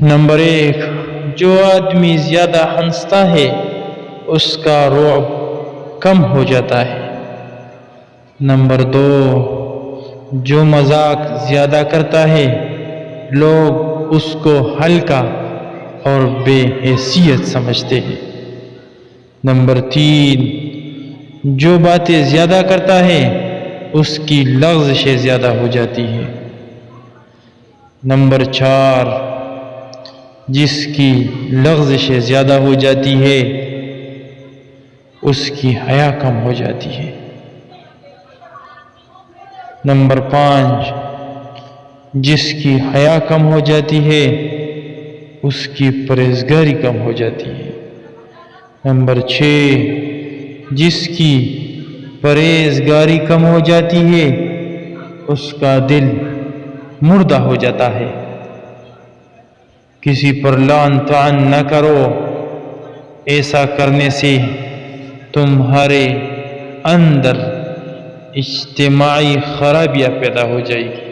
Number 1، جو آدمی زیادہ ہنستا ہے اس کا رعب کم ہو جاتا ہے۔ نمبر 2، جو مذاق زیادہ کرتا ہے لوگ اس کو ہلکا اور بے حیثیت سمجھتے ہیں۔ نمبر 3، جو باتیں زیادہ کرتا ہے اس کی لغزشیں زیادہ ہو جاتی ہیں۔ نمبر 4، جس کی لغزشیں زیادہ ہو جاتی ہے اس کی حیا کم ہو جاتی ہے۔ نمبر 5، جس کی حیا کم ہو جاتی ہے اس کی پرہیزگاری کم ہو جاتی ہے۔ نمبر 6، جس کی پرہیزگاری کم ہو جاتی ہے اس کا دل مردہ ہو جاتا ہے۔ کسی پر لعن طعن نہ کرو، ایسا کرنے سے تمہارے اندر اجتماعی خرابیاں پیدا ہو جائے گی۔